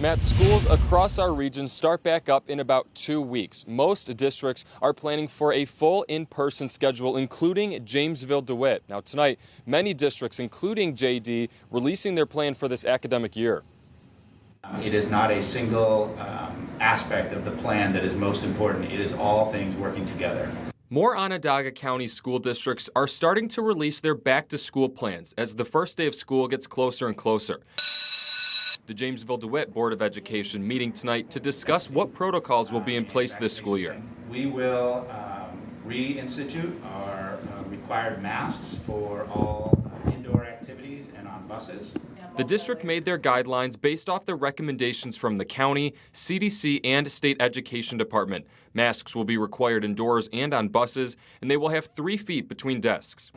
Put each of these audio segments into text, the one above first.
Matt, schools across our region start back up in about 2 weeks. Most districts are planning for a full in-person schedule, including Jamesville DeWitt. Now tonight, many districts, including JD, releasing their plan for this academic year. It is not a single aspect of the plan that is most important. It is all things working together. More Onondaga County school districts are starting to release their back-to-school plans as the first day of school gets closer and closer. The Jamesville DeWitt Board of Education meeting tonight to discuss what protocols will be in place this school year. We will reinstitute our required masks for all indoor activities and on buses. The district made their guidelines based off the recommendations from the county, CDC, and state education department. Masks will be required indoors and on buses, and they will have 3 feet between desks.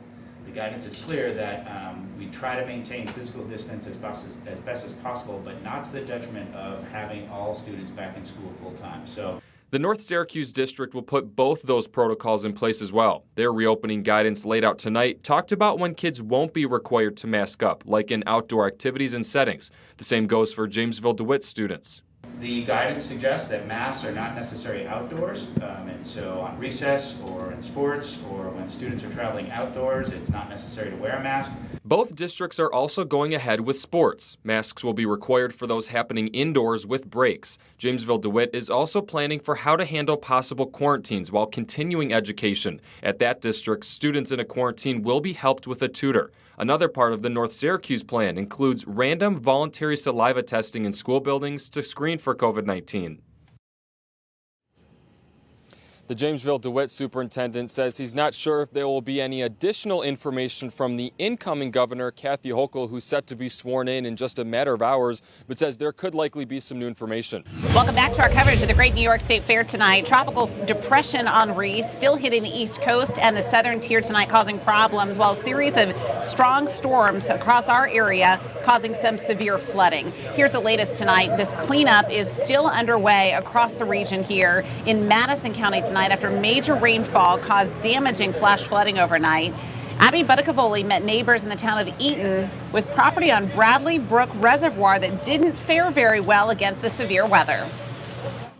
The guidance is clear that we try to maintain physical distance as best as possible, but not to the detriment of having all students back in school full time. So the North Syracuse district will put both those protocols in place as well. Their reopening guidance laid out tonight talked about when kids won't be required to mask up, like in outdoor activities and settings. The same goes for Jamesville DeWitt students. The guidance suggests that masks are not necessary outdoors, and so on recess or in sports or when students are traveling outdoors, it's not necessary to wear a mask. Both districts are also going ahead with sports. Masks will be required for those happening indoors with breaks. Jamesville DeWitt is also planning for how to handle possible quarantines while continuing education. At that district, students in a quarantine will be helped with a tutor. Another part of the North Syracuse plan includes random voluntary saliva testing in school buildings to screen for COVID-19. The Jamesville DeWitt superintendent says he's not sure if there will be any additional information from the incoming governor, Kathy Hochul, who's set to be sworn in just a matter of hours, but says there could likely be some new information. Welcome back to our coverage of the Great New York State Fair tonight. Tropical Depression Henri still hitting the East Coast and the southern tier tonight, causing problems, while a series of strong storms across our area causing some severe flooding. Here's the latest tonight. This cleanup is still underway across the region here in Madison County tonight after major rainfall caused damaging flash flooding overnight. Abby Buttacavoli met neighbors in the town of Eaton with property on Bradley Brook Reservoir that didn't fare very well against the severe weather.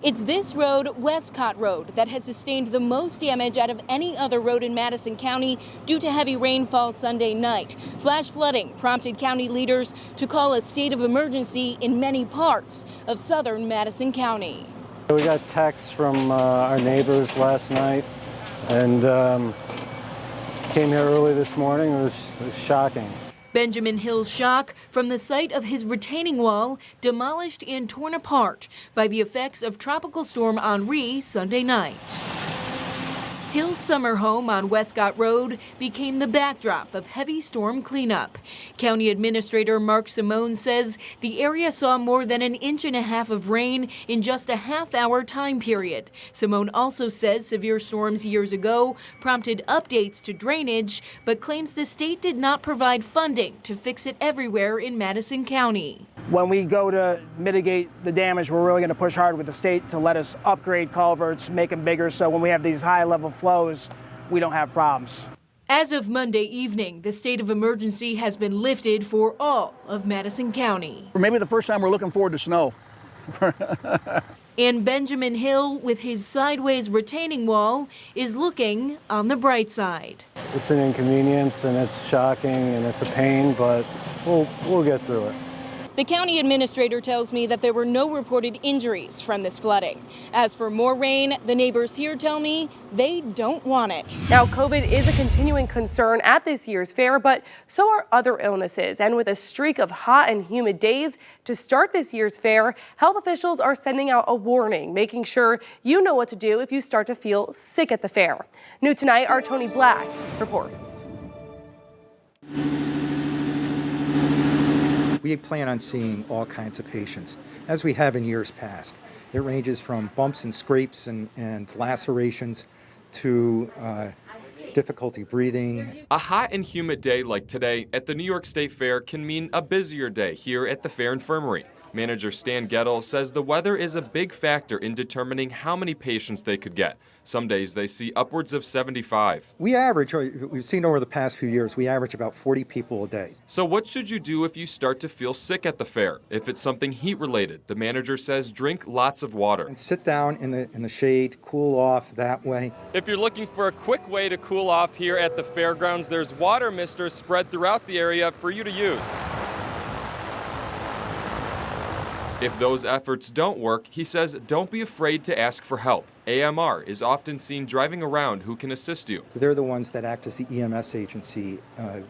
It's this road, Westcott Road, that has sustained the most damage out of any other road in Madison County due to heavy rainfall Sunday night. Flash flooding prompted county leaders to call a state of emergency in many parts of southern Madison County. We got texts from our neighbors last night and came here early this morning. It was shocking. Benjamin Hill's shock from the site of his retaining wall demolished and torn apart by the effects of Tropical Storm Henri Sunday night. Hill's summer home on Westcott Road became the backdrop of heavy storm cleanup. County Administrator Mark Simone says the area saw more than 1.5 inches of rain in just a half-hour time period. Simone also says severe storms years ago prompted updates to drainage, but claims the state did not provide funding to fix it everywhere in Madison County. When we go to mitigate the damage, we're really going to push hard with the state to let us upgrade culverts, make them bigger, so when we have these high-level flows, we don't have problems. As of Monday evening, the state of emergency has been lifted for all of Madison County. Maybe the first time we're looking forward to snow. And Benjamin Hill, with his sideways retaining wall, is looking on the bright side. It's an inconvenience and it's shocking and it's a pain, but we'll get through it. The county administrator tells me that there were no reported injuries from this flooding. As for more rain, the neighbors here tell me they don't want it. Now, COVID is a continuing concern at this year's fair, but so are other illnesses. And with a streak of hot and humid days to start this year's fair, health officials are sending out a warning, making sure you know what to do if you start to feel sick at the fair. New tonight, our Tony Black reports. We plan on seeing all kinds of patients, as we have in years past. It ranges from bumps and scrapes and lacerations to difficulty breathing. A hot and humid day like today at the New York State Fair can mean a busier day here at the Fair Infirmary. Manager Stan Gettle says the weather is a big factor in determining how many patients they could get. Some days they see upwards of 75. We've seen over the past few years, we average about 40 people a day. So what should you do if you start to feel sick at the fair? If it's something heat related, the manager says drink lots of water. And sit down in the shade, cool off that way. If you're looking for a quick way to cool off here at the fairgrounds, there's water misters spread throughout the area for you to use. If those efforts don't work, he says don't be afraid to ask for help. AMR is often seen driving around who can assist you. They're the ones that act as the EMS agency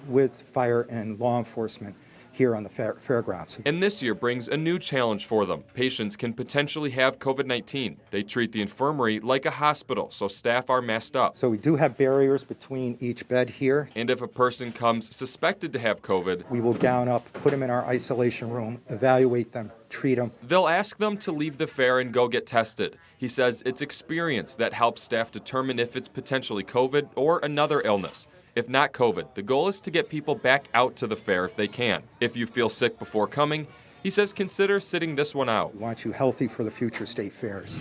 with fire and law enforcement here on the fairgrounds. And this year brings a new challenge for them. Patients can potentially have COVID-19. They treat the infirmary like a hospital, so staff are masked up. So we do have barriers between each bed here. And if a person comes suspected to have COVID, we will gown up, put them in our isolation room, evaluate them, treat them. They'll ask them to leave the fair and go get tested. He says it's experience that helps staff determine if it's potentially COVID or another illness. If not COVID, the goal is to get people back out to the fair if they can. If you feel sick before coming, he says consider sitting this one out. We want you healthy for the future state fairs.